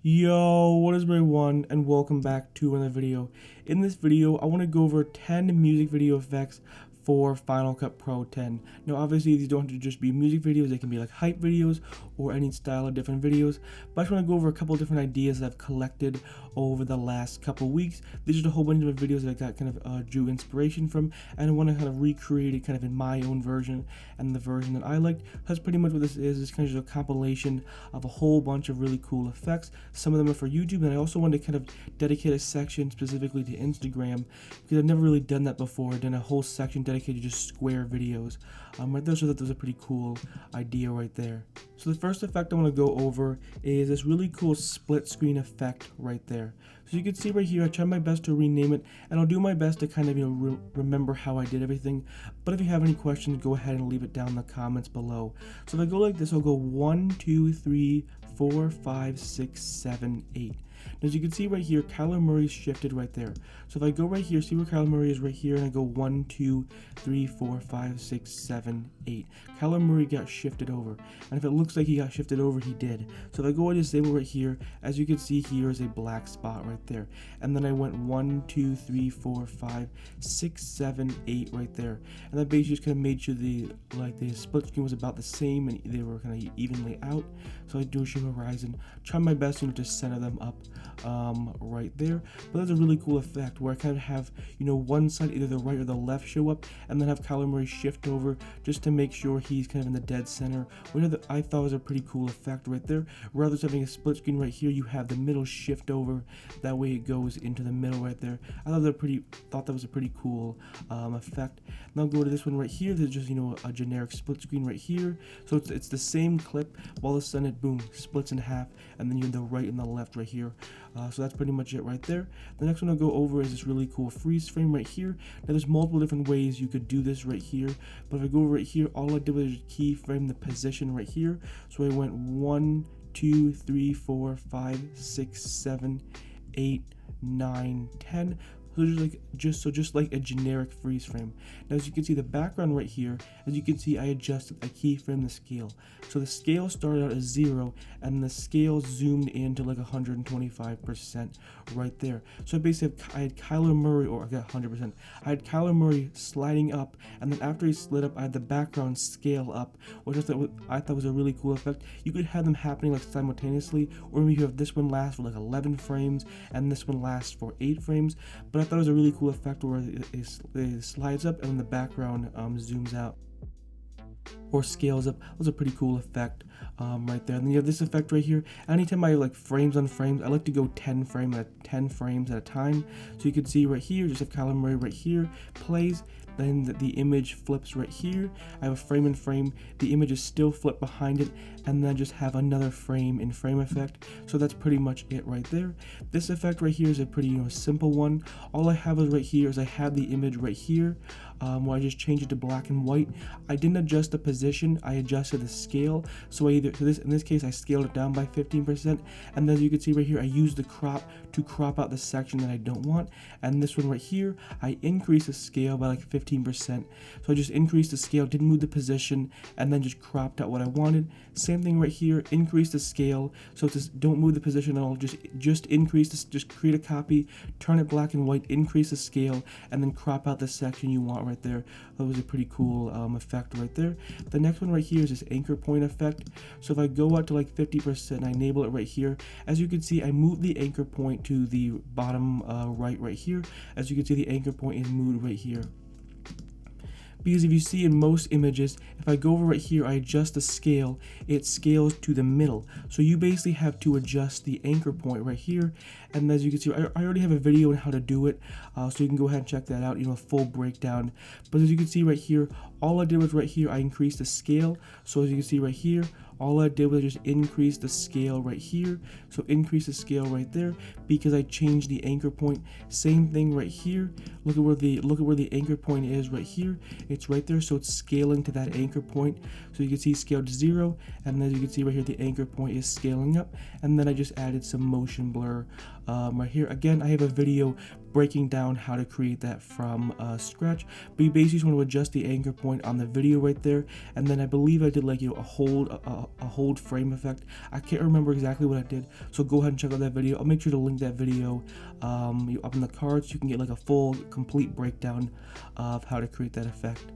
Yo, what is everyone, and welcome back to another video. In this video, I want to go over 10 music video effects for Final Cut Pro 10. Now obviously these don't have to just be music videos, they can be like hype videos or any style of different videos, but I just want to go over a couple different ideas that I've collected over the last couple weeks. There's just a whole bunch of videos that I got kind of drew inspiration from, and I want to kind of recreate it kind of in my own version and the version that I liked. That's pretty much what this is. It's kind of just a compilation of a whole bunch of really cool effects. Some of them are for YouTube, and I also wanted to kind of dedicate a section specifically to Instagram because I've never really done that before. I've done a whole section dedicated to just square videos right there, so that was a pretty cool idea right there. So the first effect I want to go over is this really cool split screen effect right there. So you can see right here, I tried my best to rename it, and I'll do my best to kind of remember how I did everything. But if you have any questions, go ahead and leave it down in the comments below. So if I go like this, I'll go 1, 2, 3, 4, 5, 6, 7, 8. Now, as you can see right here, Kyler Murray's shifted right there. So if I go right here, see where Kyler Murray is right here, and I go 1, 2, 3, 4, 5, 6, 7, 8. Kyler Murray got shifted over. And if it looks like he got shifted over, he did. So if I go and disable right here, as you can see here is a black spot right there. And then I went 1, 2, 3, 4, 5, 6, 7, 8 right there. And that basically just kind of made sure the split screen was about the same and they were kind of evenly out. So I do show horizon, try my best to center them up right there. But that's a really cool effect where I kind of have one side, either the right or the left, show up, and then have Kyler Murray shift over just to make sure he's kind of in the dead center, which I thought was a pretty cool effect right there. Rather than having a split screen right here, you have the middle shift over, that way it goes into the middle right there. I thought that was a pretty cool effect. Now I'll go to this one right here. There's just a generic split screen right here, so it's the same clip, while all of a sudden it boom splits in half, and then you have the right and the left right here. So that's pretty much it right there. The next one I'll go over is this really cool freeze frame right here. Now there's multiple different ways you could do this right here, but if I go over right here, all I did was keyframe the position right here. So I went 1, 2, 3, 4, 5, 6, 7, 8, 9, 10. So just like a generic freeze frame. Now as you can see the background right here, as you can see I keyframed the scale. So the scale started out as 0 and the scale zoomed in to like 125% right there. So basically I had Kyler Murray, or I got 100%. I had Kyler Murray sliding up, and then after he slid up I had the background scale up, which I thought was a really cool effect. You could have them happening like simultaneously, or maybe you have this one last for like 11 frames and this one lasts for 8 frames. But I thought it was a really cool effect where it slides up and then the background zooms out or scales up. That was a pretty cool effect right there. And then you have this effect right here. Anytime I like frames on frames, I like to go 10 frames at a time. So you can see right here, just have Kyler Murray right here, plays, then the image flips right here. I have a frame in frame, the image is still flipped behind it, and then I just have another frame in frame effect. So that's pretty much it right there. This effect right here is a pretty simple one. All I have is right here is I have the image right here, where I just changed it to black and white. I didn't adjust the position, I adjusted the scale. So in this case I scaled it down by 15%, and then you can see right here I used the crop to crop out the section that I don't want. And this one right here, I increased the scale by like 15%. So I just increased the scale, didn't move the position, and then just cropped out what I wanted. Same thing right here, increase the scale, so just don't move the position at all, just increase this, just create a copy, turn it black and white, increase the scale, and then crop out the section you want out right there. That was a pretty cool effect right there. The next one right here is this anchor point effect. So if I go out to like 50% and I enable it right here, as you can see, I move the anchor point to the bottom right here. As you can see, the anchor point is moved right here. Because if you see in most images, if I go over right here, I adjust the scale, it scales to the middle. So you basically have to adjust the anchor point right here. And as you can see, I already have a video on how to do it, so you can go ahead and check that out, a full breakdown. But as you can see right here, all I did was right here, I increased the scale. So as you can see right here, all I did was just increase the scale right here. So increase the scale right there because I changed the anchor point. Same thing right here. Look at where the anchor point is right here. It's right there, so it's scaling to that anchor point. So you can see scale to 0, and then you can see right here the anchor point is scaling up. And then I just added some motion blur right here. Again, I have a video breaking down how to create that from scratch, but you basically just want to adjust the anchor point on the video right there. And then I believe I did like a hold frame effect. I can't remember exactly what I did, so go ahead and check out that video. I'll make sure to link that video up in the cards so you can get like a full complete breakdown of how to create that effect.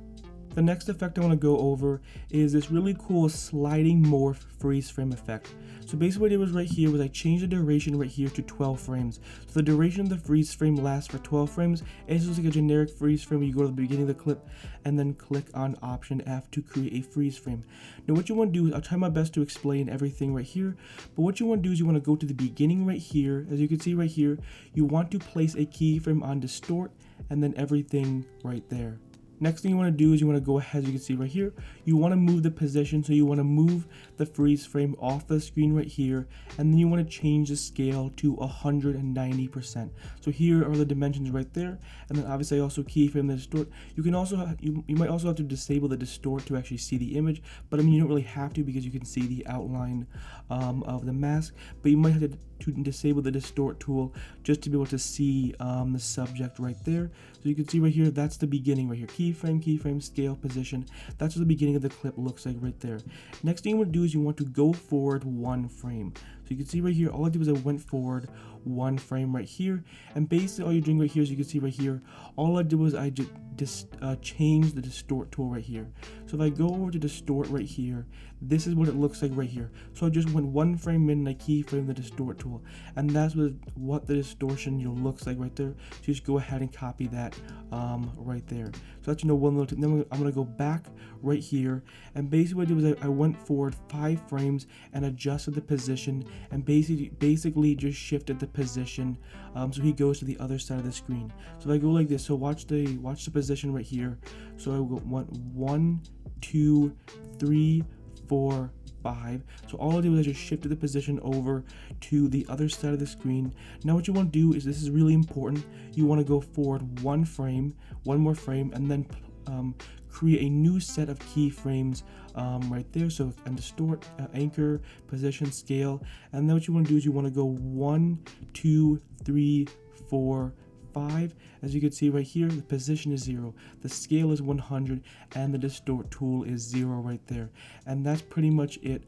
The next effect I want to go over is this really cool sliding morph freeze frame effect. So basically what I did was right here was I changed the duration right here to 12 frames. So the duration of the freeze frame lasts for 12 frames. It's just like a generic freeze frame. You go to the beginning of the clip and then click on Option F to create a freeze frame. Now what you want to do is, I'll try my best to explain everything right here, but what you want to do is you want to go to the beginning right here. As you can see right here, you want to place a keyframe on distort and then everything right there. Next thing you want to do is you want to go ahead, as you can see right here, you want to move the position, so you want to move the freeze frame off the screen right here, and then you want to change the scale to 190%. So here are the dimensions right there, and then obviously I also keyframe the distort. You can also you might also have to disable the distort to actually see the image, but I mean you don't really have to because you can see the outline of the mask, but you might have to disable the distort tool just to be able to see the subject right there. So you can see right here, that's the beginning right here. Keyframe, scale, position. That's what the beginning of the clip looks like right there. Next thing you want to do is you want to go forward 1 frame. So you can see right here, all I did was I went forward 1 frame right here. And basically all you're doing right here, as you can see right here, all I did was I just changed the distort tool right here. So if I go over to distort right here, this is what it looks like right here. So I just went 1 frame in and I keyframe the distort tool. And that's what the distortion looks like right there. So you just go ahead and copy that right there. So that's one little tip. Then I'm going to go back right here. And basically what I did was I went forward 5 frames and adjusted the position and basically just shifted the position so he goes to the other side of the screen. So if I go like this, so watch the position right here. So I went 1, 2, 3, 4, 5. So all I did was I just shifted the position over to the other side of the screen. Now what you want to do is, this is really important, you want to go forward 1 more frame, and then create a new set of keyframes right there. So and distort, anchor, position, scale, and then what you want to do is you want to go 1, 2, 3, 4, 5. As you can see right here, the position is 0, the scale is 100, and the distort tool is 0 right there. And that's pretty much it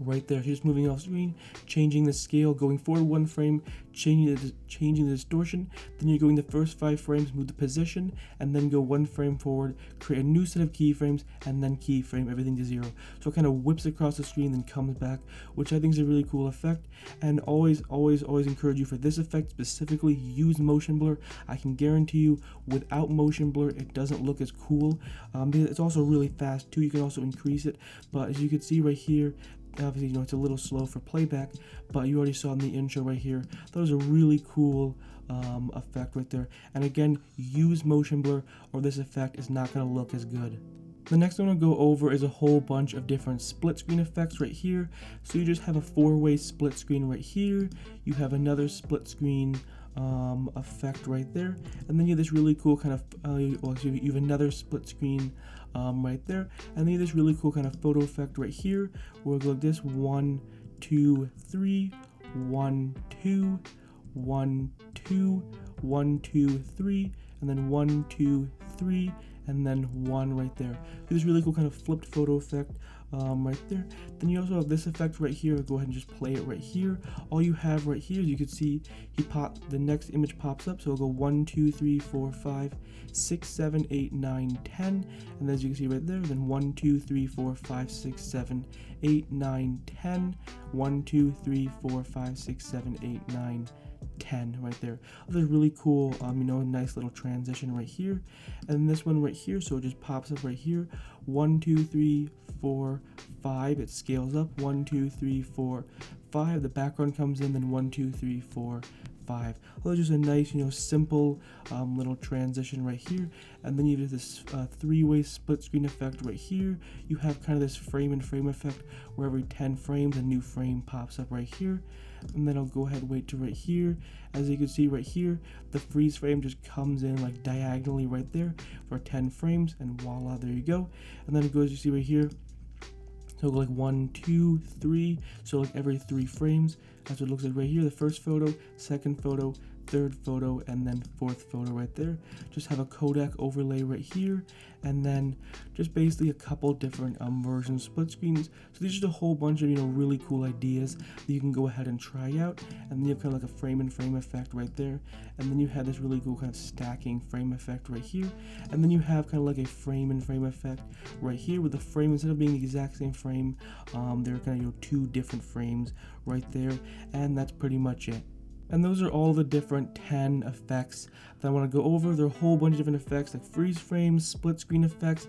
right there. Just moving off screen, changing the scale, going forward 1 frame, changing the distortion. Then you're going the first 5 frames, move the position, and then go 1 frame forward, create a new set of keyframes, and then keyframe everything to 0. So it kind of whips across the screen, then comes back, which I think is a really cool effect. And always encourage you, for this effect specifically, use motion blur. I can guarantee you, without motion blur, it doesn't look as cool. Because it's also really fast too. You can also increase it, but as you can see right here, obviously it's a little slow for playback, but you already saw in the intro right here, that was a really cool effect right there. And again, use motion blur or this effect is not going to look as good. The next one I'll go over is a whole bunch of different split screen effects right here. So you just have a 4-way split screen right here, you have another split screen effect right there, and then you have this really cool kind of you have another split screen right there, and then you have this really cool kind of photo effect right here where we'll go like this: 1, 2, 3, 1, 2, 1, 2, 1, 2, 3, and then 1, 2, 3, and then 1 right there. So this really cool kind of flipped photo effect right there. Then you also have this effect right here. I'll go ahead and just play it right here. All you have right here, as you can see, the next image pops up. So it'll go 1, 2, 3, 4, 5, 6, 7, 8, 9, 10. And as you can see right there, then 1, 2, 3, 4, 5, 6, 7, 8, 9, 10. 1, 2, 3, 4, 5, 6, 7, 8, 9, 10 right there. There's really cool, nice little transition right here. And this one right here, so it just pops up right here. 1, 2, 3, 4, 5. It scales up. 1, 2, 3, 4, 5. The background comes in, then 1, 2, 3, 4, 5. Well, just a nice, simple little transition right here. And then you have this three-way split screen effect right here. You have kind of this frame and frame effect where every 10 frames a new frame pops up right here. And then I'll go ahead and wait to right here. As you can see right here, the freeze frame just comes in like diagonally right there for 10 frames, and voila, there you go. And then it goes, you see right here, so like 1, 2, 3, so like every 3 frames. That's what it looks like right here. The first photo, second photo, third photo, and then fourth photo right there. Just have a codec overlay right here, and then just basically a couple different version split screens. So these are just a whole bunch of really cool ideas that you can go ahead and try out. And then you have kind of like a frame and frame effect right there, and then you have this really cool kind of stacking frame effect right here, and then you have kind of like a frame and frame effect right here with the frame, instead of being the exact same frame, they're kind of 2 different frames right there. And that's pretty much it. And those are all the different 10 effects that I want to go over. There are a whole bunch of different effects like freeze frames, split screen effects,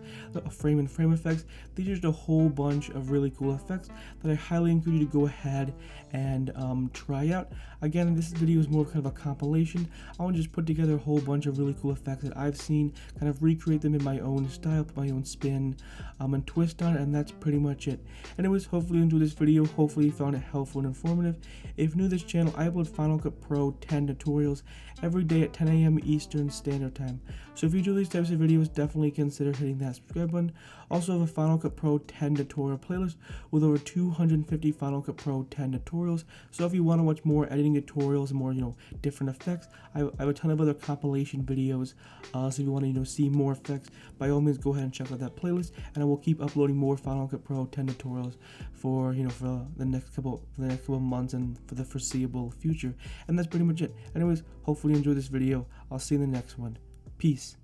frame and frame effects. These are just a whole bunch of really cool effects that I highly encourage you to go ahead and try out. Again, this video is more kind of a compilation. I want to just put together a whole bunch of really cool effects that I've seen, kind of recreate them in my own style, put my own spin and twist on it, and that's pretty much it. Anyways, hopefully you enjoyed this video. Hopefully you found it helpful and informative. If you're new to this channel, I upload Final Cut Pro 10 tutorials every day at 10 a.m. Eastern Standard Time. So if you enjoy these types of videos, definitely consider hitting that subscribe button. Also have a Final Cut Pro 10 tutorial playlist with over 250 Final Cut Pro 10 tutorials. So if you want to watch more editing tutorials and more, different effects, I have a ton of other compilation videos. So if you want to, see more effects, by all means, go ahead and check out that playlist. And I will keep uploading more Final Cut Pro 10 tutorials for, for the next couple months and for the foreseeable future. And that's pretty much it. Anyways, hopefully you enjoyed this video. I'll see you in the next one. Peace.